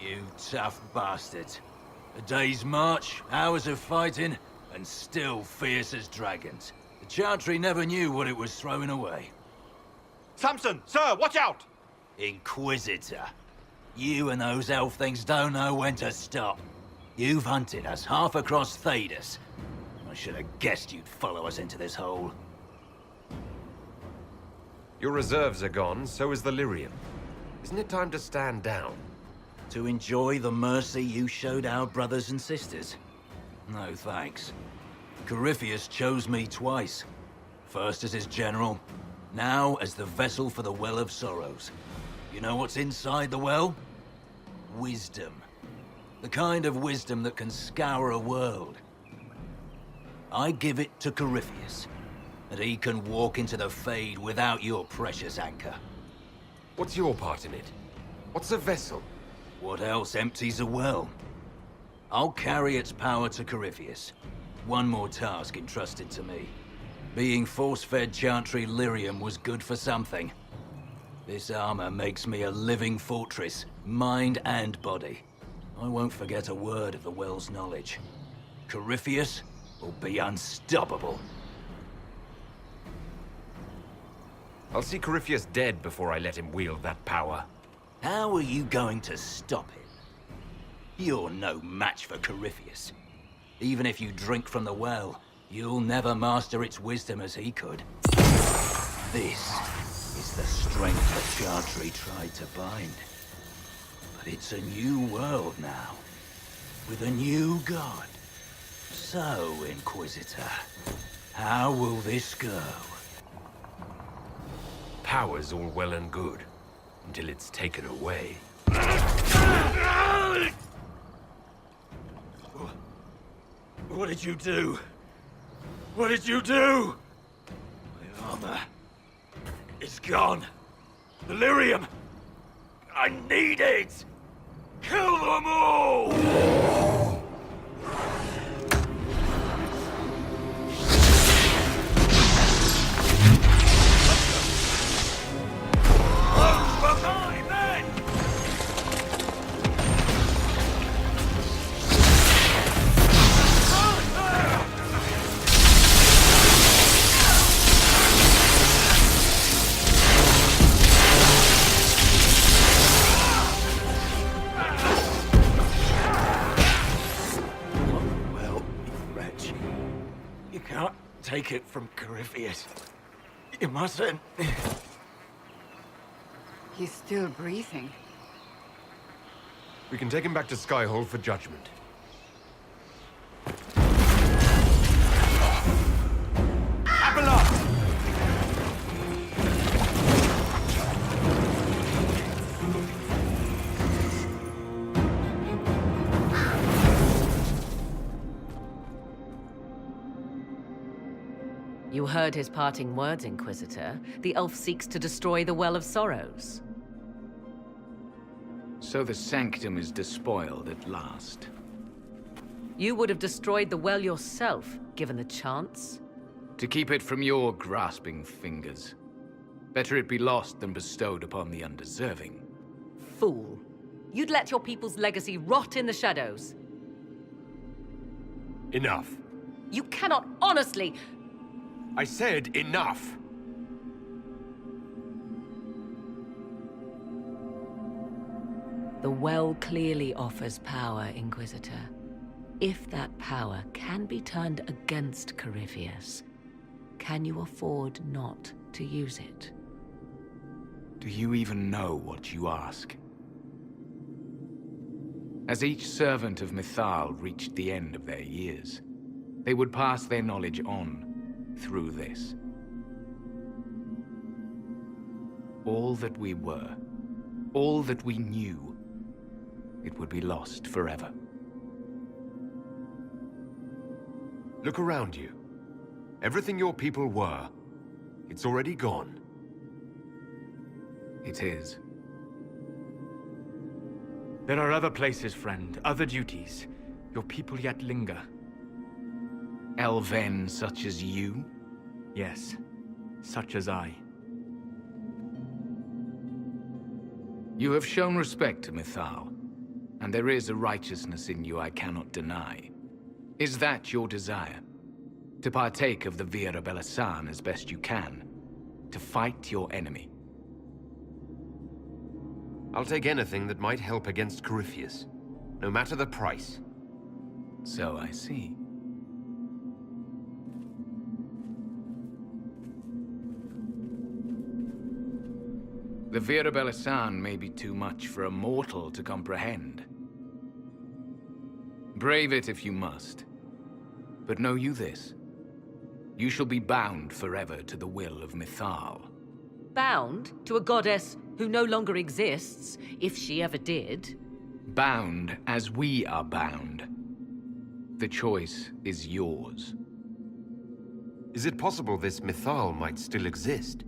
You tough bastard. A day's march, hours of fighting, and still fierce as dragons. The Chantry never knew what it was throwing away. Samson, sir, watch out! Inquisitor. You and those elf things don't know when to stop. You've hunted us half across Thedas. I should have guessed you'd follow us into this hole. Your reserves are gone, so is the lyrium. Isn't it time to stand down? To enjoy the mercy you showed our brothers and sisters? No thanks. Corypheus chose me twice. First as his general, now as the vessel for the Well of Sorrows. You know what's inside the well? Wisdom. The kind of wisdom that can scour a world. I give it to Corypheus, and he can walk into the Fade without your precious anchor. What's your part in it? What's a vessel? What else empties a well? I'll carry its power to Corypheus. One more task entrusted to me. Being force-fed Chantry lyrium was good for something. This armor makes me a living fortress, mind and body. I won't forget a word of the well's knowledge. Corypheus will be unstoppable. I'll see Corypheus dead before I let him wield that power. How are you going to stop him? You're no match for Corypheus. Even if you drink from the well, you'll never master its wisdom as he could. This is the strength the Chantry tried to bind. But it's a new world now, with a new god. So, Inquisitor, how will this go? Power's all well and good, until it's taken away. What did you do? What did you do? My armor is gone. The lyrium! I need it! Kill them all! Behind, men! Well, you wretch. You can't take it from Corypheus. You mustn't. He's still breathing. We can take him back to Skyhold for judgment. You heard his parting words, Inquisitor. The elf seeks to destroy the Well of Sorrows. So the Sanctum is despoiled at last. You would have destroyed the well yourself, given the chance. To keep it from your grasping fingers. Better it be lost than bestowed upon the undeserving. Fool. You'd let your people's legacy rot in the shadows. Enough. You cannot honestly... I said enough! The well clearly offers power, Inquisitor. If that power can be turned against Corypheus, can you afford not to use it? Do you even know what you ask? As each servant of Mythal reached the end of their years, they would pass their knowledge on through this. All that we were, all that we knew, it would be lost forever. Look around you. Everything your people were, it's already gone. It is. There are other places, friend, other duties. Your people yet linger. Elven such as you? Yes, such as I. You have shown respect to Mythal, and there is a righteousness in you I cannot deny. Is that your desire? To partake of the Vira Belasan as best you can? To fight your enemy? I'll take anything that might help against Corypheus, no matter the price. So I see. The Vira Belasan may be too much for a mortal to comprehend. Brave it if you must. But know you this. You shall be bound forever to the will of Mythal. Bound to a goddess who no longer exists, if she ever did. Bound as we are bound. The choice is yours. Is it possible this Mythal might still exist?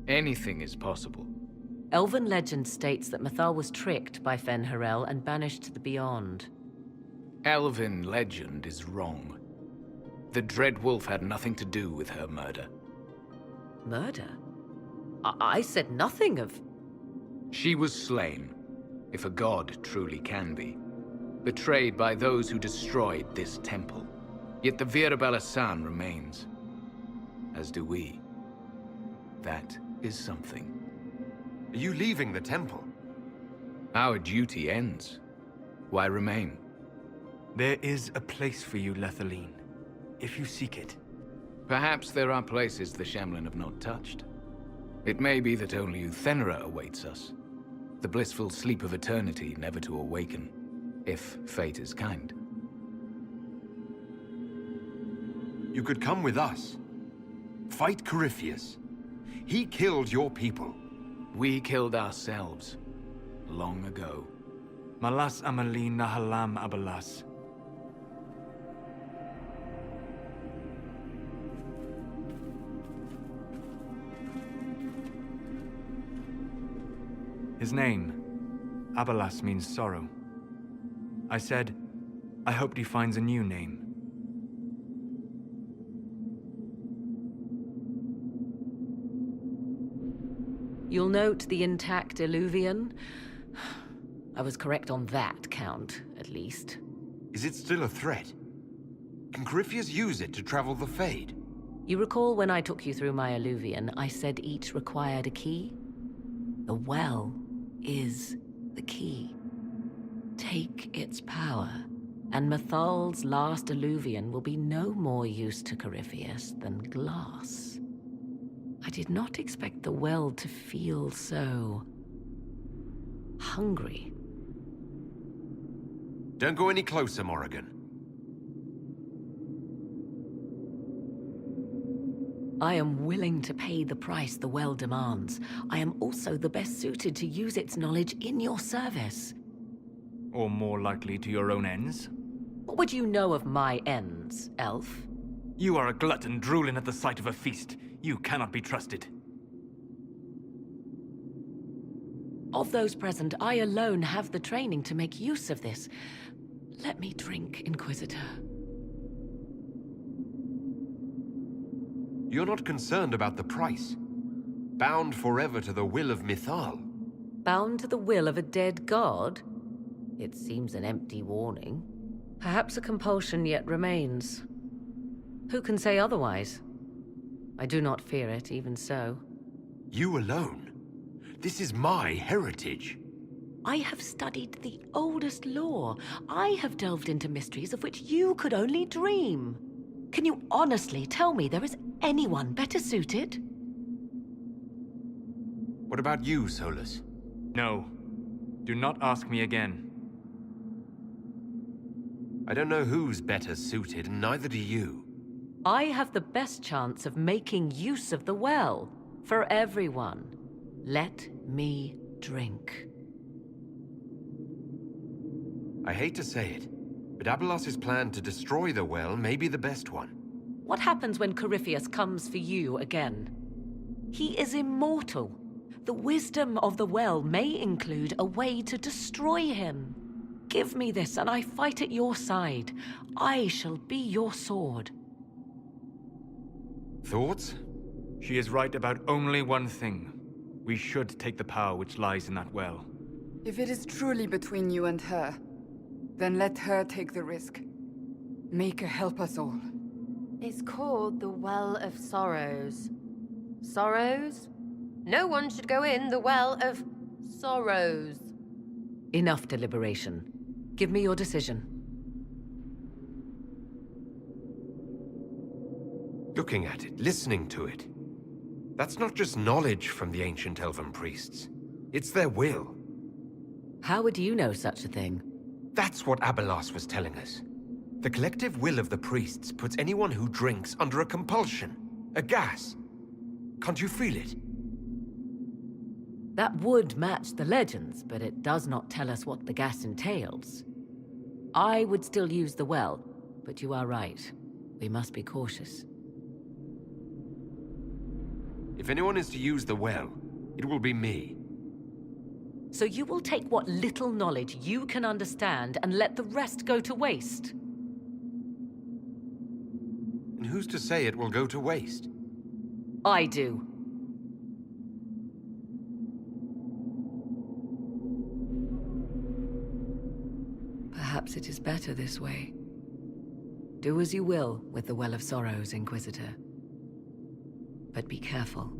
Anything is possible. Elven legend states that Mythal was tricked by Fen-Harel and banished to the Beyond. Elven legend is wrong. The Dread Wolf had nothing to do with her murder. Murder? I said nothing of... She was slain, if a god truly can be. Betrayed by those who destroyed this temple. Yet the Vira Belasan remains. As do we. That is something. Are you leaving the temple? Our duty ends. Why remain? There is a place for you, Lethaline, if you seek it. Perhaps there are places the Shamlin have not touched. It may be that only Uthenera awaits us. The blissful sleep of eternity, never to awaken, if fate is kind. You could come with us. Fight Corypheus. He killed your people. We killed ourselves, long ago. Malas amalin nahalam abalas. His name, Abalas, means sorrow. I said, I hoped he finds a new name. You'll note the intact Illuvian. I was correct on that count, at least. Is it still a threat? Can Corypheus use it to travel the Fade? You recall when I took you through my Illuvian, I said each required a key? The well is the key. Take its power, and Mythal's last Illuvian will be no more use to Corypheus than glass. I did not expect the well to feel so... hungry. Don't go any closer, Morrigan. I am willing to pay the price the well demands. I am also the best suited to use its knowledge in your service. Or more likely to your own ends? What would you know of my ends, elf? You are a glutton drooling at the sight of a feast. You cannot be trusted. Of those present, I alone have the training to make use of this. Let me drink, Inquisitor. You're not concerned about the price. Bound forever to the will of Mythal. Bound to the will of a dead god? It seems an empty warning. Perhaps a compulsion yet remains. Who can say otherwise? I do not fear it, even so. You alone? This is my heritage. I have studied the oldest lore. I have delved into mysteries of which you could only dream. Can you honestly tell me there is anyone better suited? What about you, Solus? No. Do not ask me again. I don't know who's better suited, and neither do you. I have the best chance of making use of the well. For everyone. Let me drink. I hate to say it, but Abelas's plan to destroy the well may be the best one. What happens when Corypheus comes for you again? He is immortal. The wisdom of the well may include a way to destroy him. Give me this and I fight at your side. I shall be your sword. Thoughts? She is right about only one thing. We should take the power which lies in that well. If it is truly between you and her, then let her take the risk. Make her help us all. It's called the Well of Sorrows. Sorrows? No one should go in the Well of Sorrows. Enough deliberation. Give me your decision. Looking at it, listening to it. That's not just knowledge from the ancient elven priests. It's their will. How would you know such a thing? That's what Abelas was telling us. The collective will of the priests puts anyone who drinks under a compulsion. A gas. Can't you feel it? That would match the legends, but it does not tell us what the gas entails. I would still use the well, but you are right. We must be cautious. If anyone is to use the well, it will be me. So you will take what little knowledge you can understand and let the rest go to waste? And who's to say it will go to waste? I do. Perhaps it is better this way. Do as you will with the Well of Sorrows, Inquisitor. But be careful.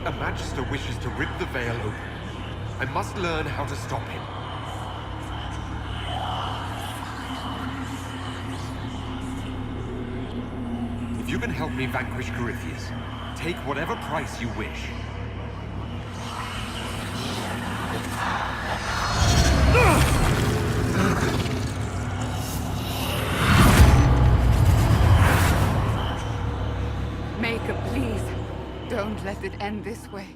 A Magister wishes to rip the veil open. I must learn how to stop him. If you can help me vanquish Corypheus, take whatever price you wish. Maker, please. Don't let it end this way.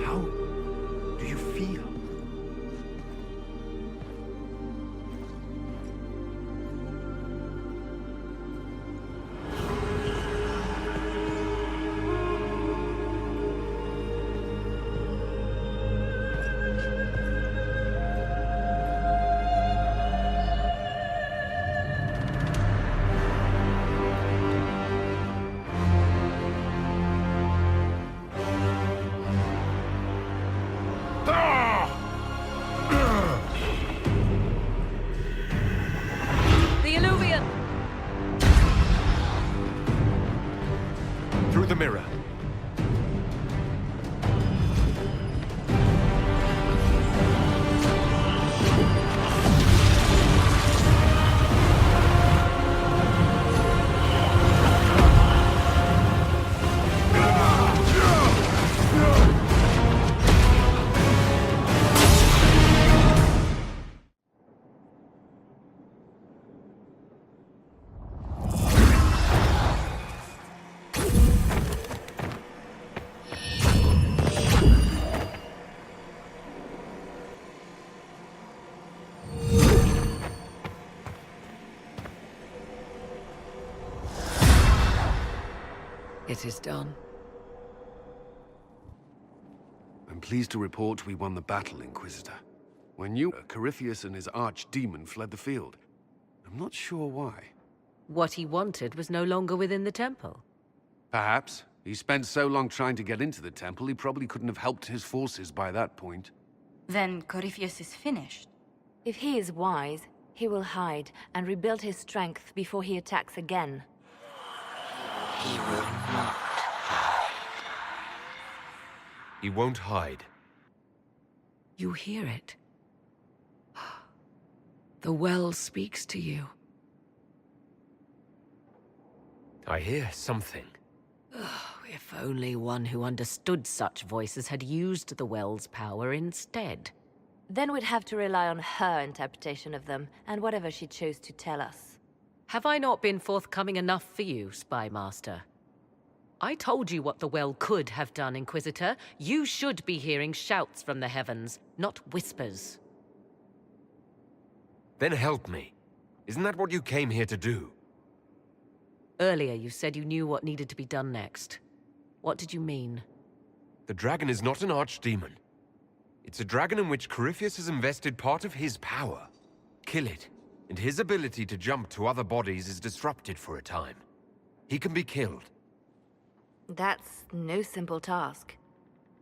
How do you feel? Through the mirror. It is done. I'm pleased to report we won the battle, Inquisitor. When you, Corypheus and his archdemon fled the field. I'm not sure why. What he wanted was no longer within the temple. Perhaps. He spent so long trying to get into the temple, he probably couldn't have helped his forces by that point. Then Corypheus is finished. If he is wise, He will hide and rebuild his strength before he attacks again. He will not. He won't hide. You hear it. The well speaks to you. I hear something. If only one who understood such voices had used the well's power instead. Then we'd have to rely on her interpretation of them, and whatever she chose to tell us. Have I not been forthcoming enough for you, Spy Master? I told you what the well could have done, Inquisitor. You should be hearing shouts from the heavens, not whispers. Then help me. Isn't that what you came here to do? Earlier you said you knew what needed to be done next. What did you mean? The dragon is not an archdemon. It's a dragon in which Corypheus has invested part of his power. Kill it, and his ability to jump to other bodies is disrupted for a time. He can be killed. That's no simple task.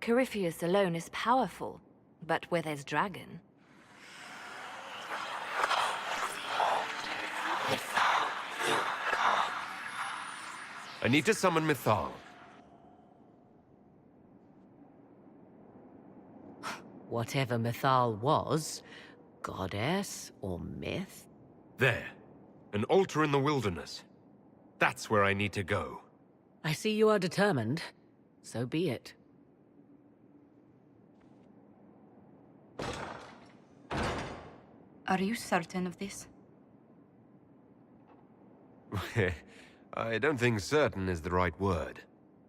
Corypheus alone is powerful, but where there's dragon... I need to summon Mythal. Whatever Mythal was, goddess or myth? There. An altar in the wilderness. That's where I need to go. I see you are determined. So be it. Are you certain of this? I don't think certain is the right word.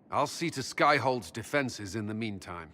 I'll see to Skyhold's defenses in the meantime.